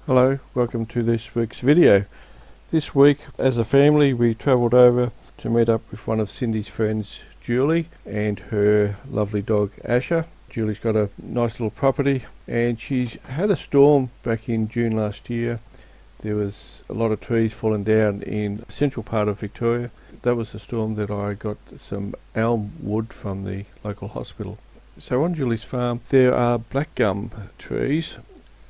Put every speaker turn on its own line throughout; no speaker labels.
Hello, welcome to this week's video. This week as a family we travelled over to meet up with one of Cindy's friends, Julie, and her lovely dog Asher. Julie's got a nice little property and she's had a storm back in June last year. There was a lot of trees falling down in the central part of Victoria. That was the storm that I got some elm wood from the local hospital. So on Julie's farm there are black gum trees,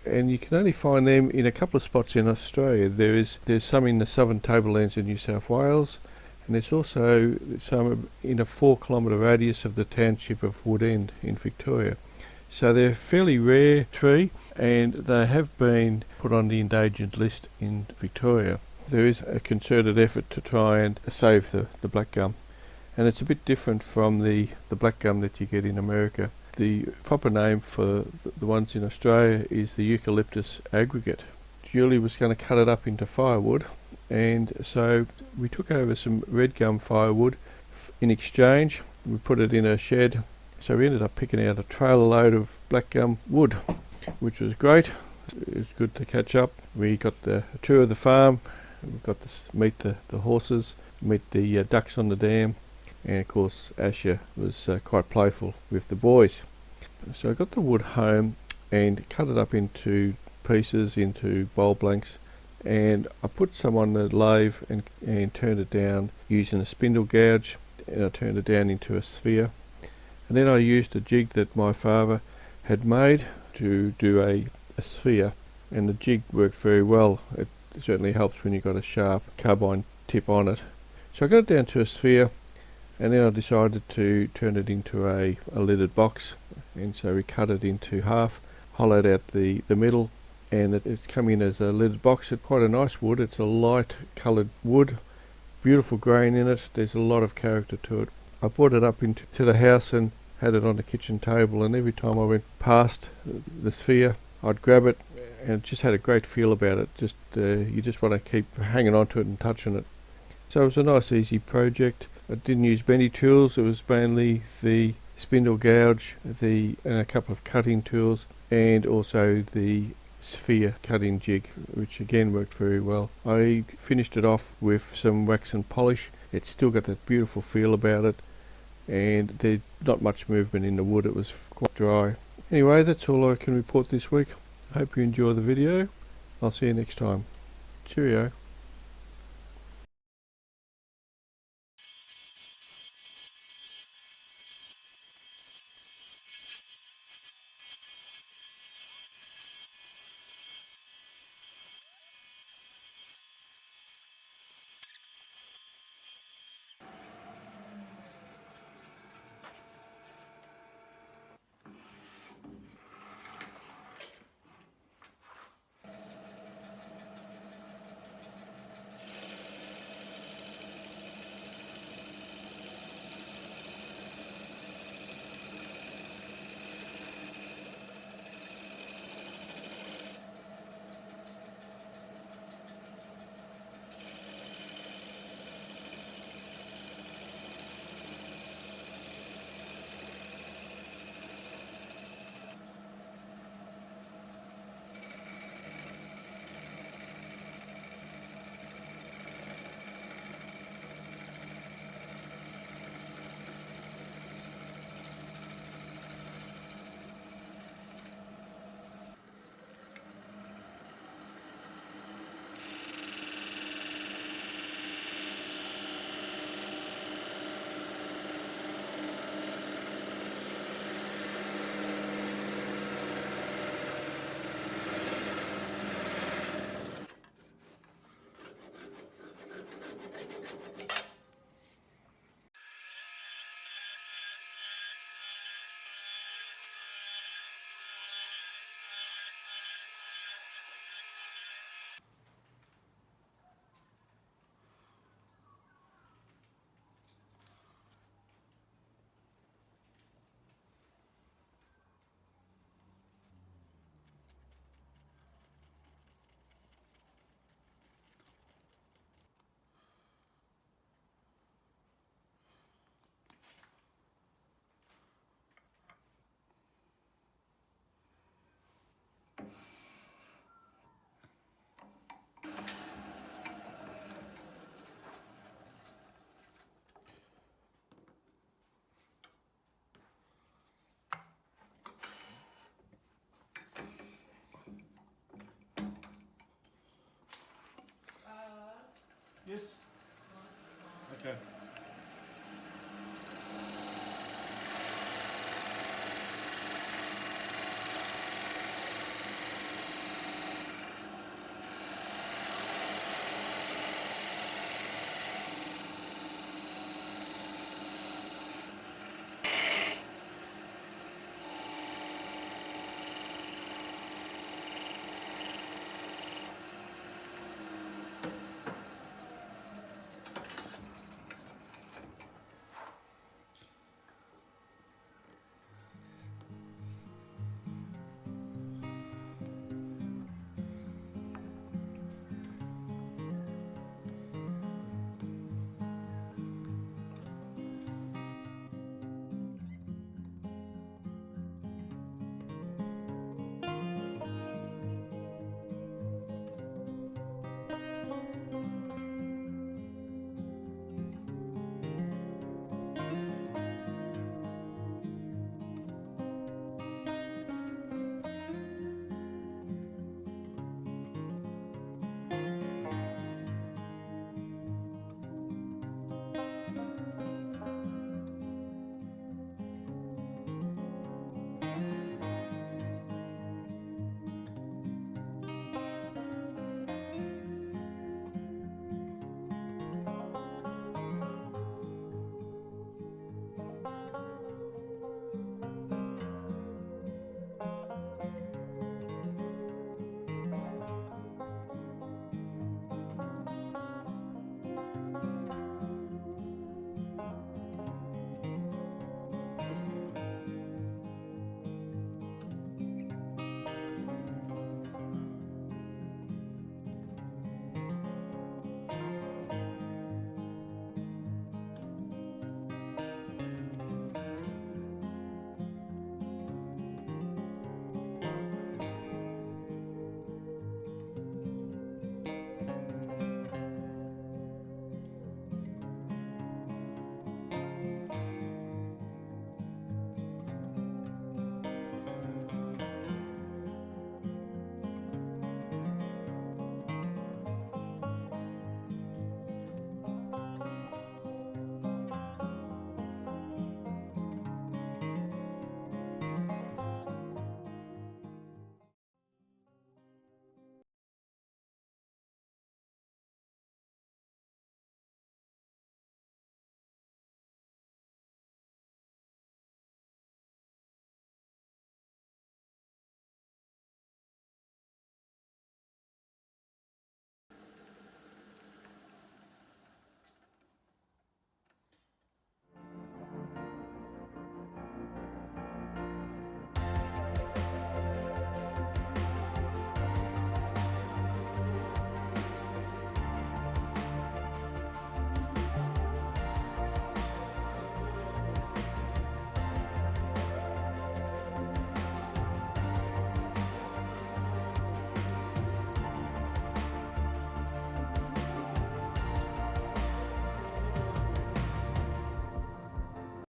and you can only find them in a couple of spots in Australia. There's some in the southern tablelands of New South Wales, and there's also some in a 4-kilometre radius of the township of Woodend in Victoria. So they're a fairly rare tree, and they have been put on the endangered list in Victoria. There is a concerted effort to try and save the black gum, and it's a bit different from the black gum that you get in America. The proper name for the ones in Australia is the Eucalyptus Aggregata. Julie was going to cut it up into firewood, and so we took over some red gum firewood. In exchange, we put it in a shed, so we ended up picking out a trailer load of black gum wood, which was great. It was good to catch up. We got the tour of the farm, we got to meet the horses, meet the ducks on the dam, and of course Asher was quite playful with the boys. So I got the wood home and cut it up into pieces, into bowl blanks, and I put some on the lathe and turned it down using a spindle gouge, and I turned it down into a sphere. And then I used a jig that my father had made to do a sphere, and the jig worked very well. It certainly helps when you've got a sharp carbine tip on it. So I got it down to a sphere, and then I decided to turn it into a lidded box, and so we cut it into half, hollowed out the middle, and it's come in as a lidded box. It's quite a nice wood. It's a light coloured wood, beautiful grain in it. There's a lot of character to it. I brought it up into the house and had it on the kitchen table, and every time I went past the sphere I'd grab it, and it just had a great feel about it. Just you just want to keep hanging on to it and touching it. So it was a nice easy project. I didn't use many tools. It was mainly the spindle gouge, and a couple of cutting tools, and also the sphere cutting jig, which again worked very well. I finished it off with some wax and polish. It's still got that beautiful feel about it, and there's not much movement in the wood. It was quite dry. Anyway, that's all I can report this week. I hope you enjoy the video. I'll see you next time. Cheerio.